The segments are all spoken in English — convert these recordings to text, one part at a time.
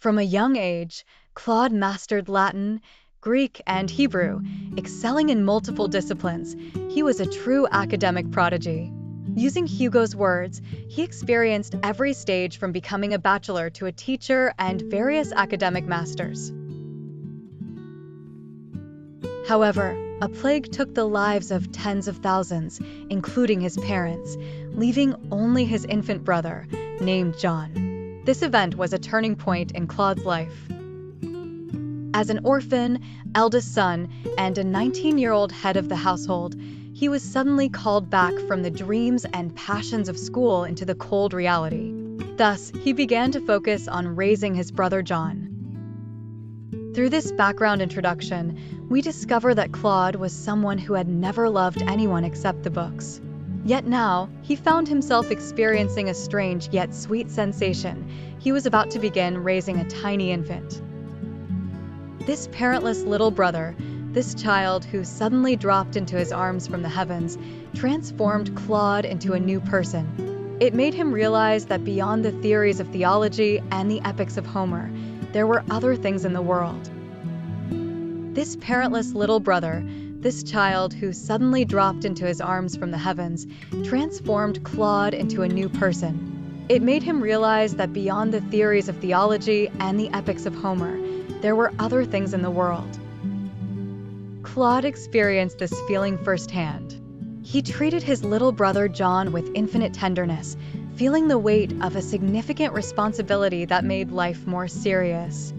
From a young age, Claude mastered Latin, Greek, and Hebrew, excelling in multiple disciplines. He was a true academic prodigy. Using Hugo's words, he experienced every stage from becoming a bachelor to a teacher and various academic masters. However, a plague took the lives of tens of thousands, including his parents, leaving only his infant brother, named John. This event was a turning point in Claude's life. As an orphan, eldest son, and a 19-year-old head of the household, he was suddenly called back from the dreams and passions of school into the cold reality. Thus, he began to focus on raising his brother John. Through this background introduction, we discover that Claude was someone who had never loved anyone except the books. Yet now, he found himself experiencing a strange yet sweet sensation. He was about to begin raising a tiny infant. This parentless little brother, this child who suddenly dropped into his arms from the heavens, transformed Claude into a new person. It made him realize that beyond the theories of theology and the epics of Homer, there were other things in the world. This parentless little brother, this child who suddenly dropped into his arms from the heavens, transformed Claude into a new person. It made him realize that beyond the theories of theology and the epics of Homer, there were other things in the world. Claude experienced this feeling firsthand. He treated his little brother John with infinite tenderness, feeling the weight of a significant responsibility that made life more serious.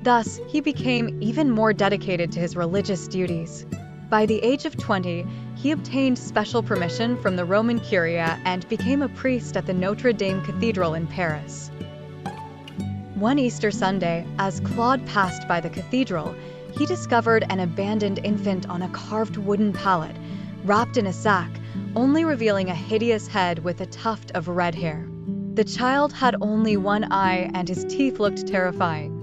Thus, he became even more dedicated to his religious duties. By the age of 20, he obtained special permission from the Roman Curia and became a priest at the Notre Dame Cathedral in Paris. One Easter Sunday, as Claude passed by the cathedral, he discovered an abandoned infant on a carved wooden pallet, wrapped in a sack, only revealing a hideous head with a tuft of red hair. The child had only one eye and his teeth looked terrifying.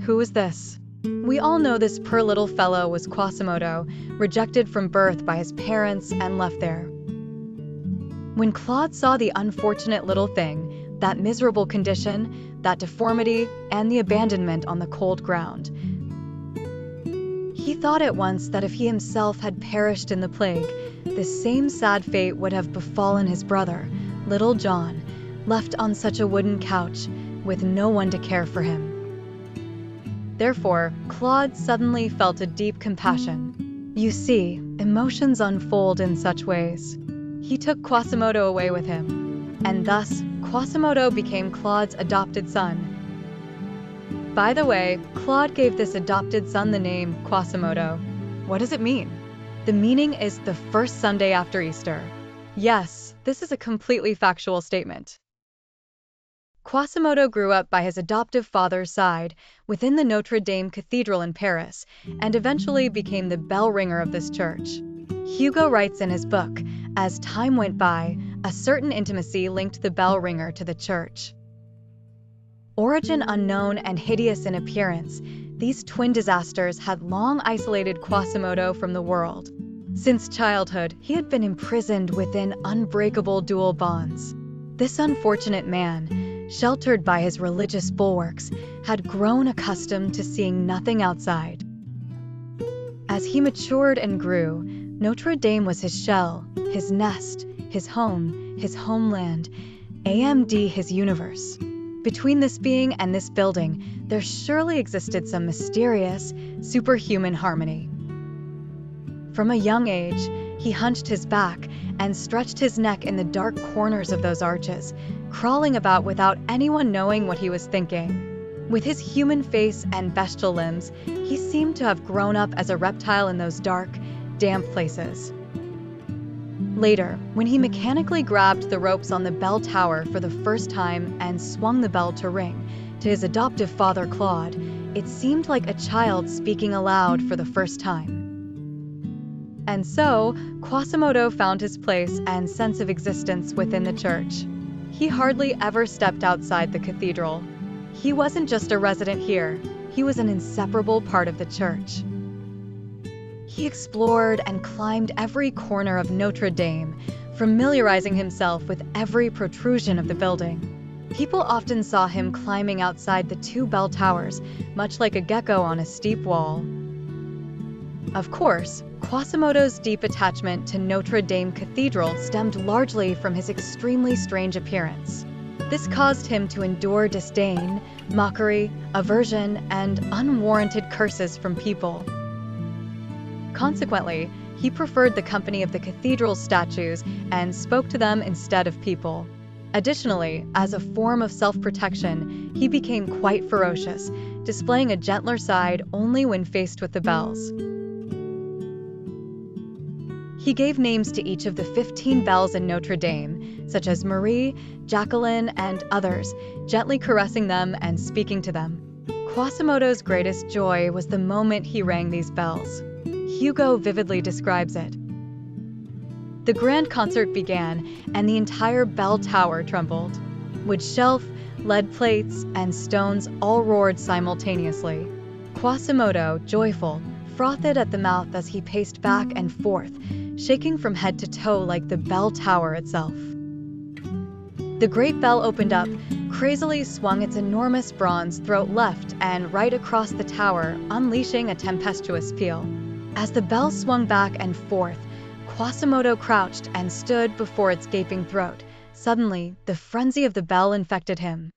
Who is this? We all know this poor little fellow was Quasimodo, rejected from birth by his parents and left there. When Claude saw the unfortunate little thing, that miserable condition, that deformity, and the abandonment on the cold ground, he thought at once that if he himself had perished in the plague, the same sad fate would have befallen his brother, little John, left on such a wooden couch, with no one to care for him. Therefore, Claude suddenly felt a deep compassion. You see, emotions unfold in such ways. He took Quasimodo away with him, and thus, Quasimodo became Claude's adopted son. By the way, Claude gave this adopted son the name Quasimodo. What does it mean? The meaning is the first Sunday after Easter. Yes, this is a completely factual statement. Quasimodo grew up by his adoptive father's side within the Notre Dame Cathedral in Paris and eventually became the bell ringer of this church. Hugo writes in his book, as time went by, a certain intimacy linked the bell ringer to the church. Origin unknown and hideous in appearance, these twin disasters had long isolated Quasimodo from the world. Since childhood, he had been imprisoned within unbreakable dual bonds. This unfortunate man, sheltered by his religious bulwarks, had grown accustomed to seeing nothing outside. As he matured and grew, Notre Dame was his shell, his nest, his home, his homeland, AMD his universe. Between this being and this building, there surely existed some mysterious, superhuman harmony. From a young age, he hunched his back and stretched his neck in the dark corners of those arches, crawling about without anyone knowing what he was thinking. With his human face and bestial limbs, he seemed to have grown up as a reptile in those dark, damp places. Later, when he mechanically grabbed the ropes on the bell tower for the first time and swung the bell to ring, to his adoptive father Claude, it seemed like a child speaking aloud for the first time. And so, Quasimodo found his place and sense of existence within the church. He hardly ever stepped outside the cathedral. He wasn't just a resident here, he was an inseparable part of the church. He explored and climbed every corner of Notre Dame, familiarizing himself with every protrusion of the building. People often saw him climbing outside the two bell towers, much like a gecko on a steep wall. Of course, Quasimodo's deep attachment to Notre Dame Cathedral stemmed largely from his extremely strange appearance. This caused him to endure disdain, mockery, aversion, and unwarranted curses from people. Consequently, he preferred the company of the cathedral's statues and spoke to them instead of people. Additionally, as a form of self-protection, he became quite ferocious, displaying a gentler side only when faced with the bells. He gave names to each of the 15 bells in Notre Dame, such as Marie, Jacqueline, and others, gently caressing them and speaking to them. Quasimodo's greatest joy was the moment he rang these bells. Hugo vividly describes it. The grand concert began, and the entire bell tower trembled. Wood shelf, lead plates, and stones all roared simultaneously. Quasimodo, joyful, frothed at the mouth as he paced back and forth, shaking from head to toe like the bell tower itself. The great bell opened up, crazily swung its enormous bronze throat left and right across the tower, unleashing a tempestuous peal. As the bell swung back and forth, Quasimodo crouched and stood before its gaping throat. Suddenly, the frenzy of the bell infected him.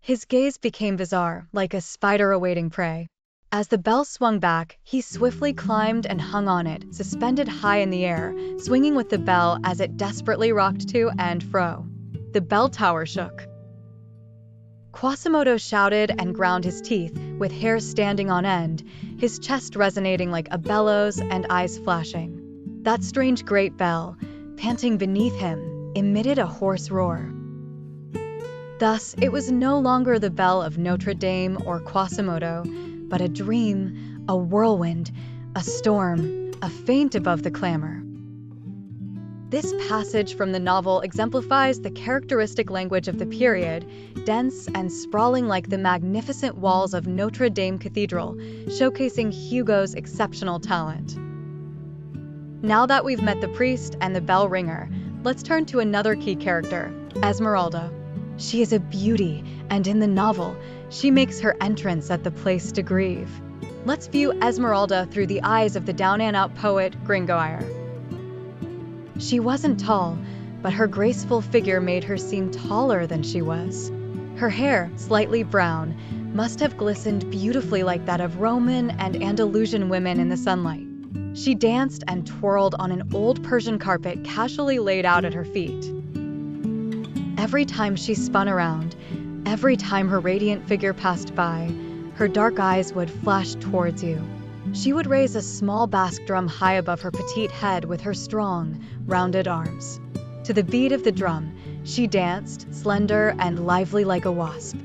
His gaze became bizarre, like a spider awaiting prey. As the bell swung back, he swiftly climbed and hung on it, suspended high in the air, swinging with the bell as it desperately rocked to and fro. The bell tower shook. Quasimodo shouted and ground his teeth, with hair standing on end, his chest resonating like a bellows and eyes flashing. That strange great bell, panting beneath him, emitted a hoarse roar. Thus, it was no longer the bell of Notre Dame or Quasimodo, but a dream, a whirlwind, a storm, a faint above the clamor. This passage from the novel exemplifies the characteristic language of the period, dense and sprawling like the magnificent walls of Notre Dame Cathedral, showcasing Hugo's exceptional talent. Now that we've met the priest and the bell ringer, let's turn to another key character, Esmeralda. She is a beauty, and in the novel, she makes her entrance at the place to grieve. Let's view Esmeralda through the eyes of the down-and-out poet Gringoire. She wasn't tall, but her graceful figure made her seem taller than she was. Her hair, slightly brown, must have glistened beautifully like that of Roman and Andalusian women in the sunlight. She danced and twirled on an old Persian carpet casually laid out at her feet. Every time she spun around, every time her radiant figure passed by, her dark eyes would flash towards you. She would raise a small bass drum high above her petite head with her strong, rounded arms. To the beat of the drum, she danced, slender and lively like a wasp.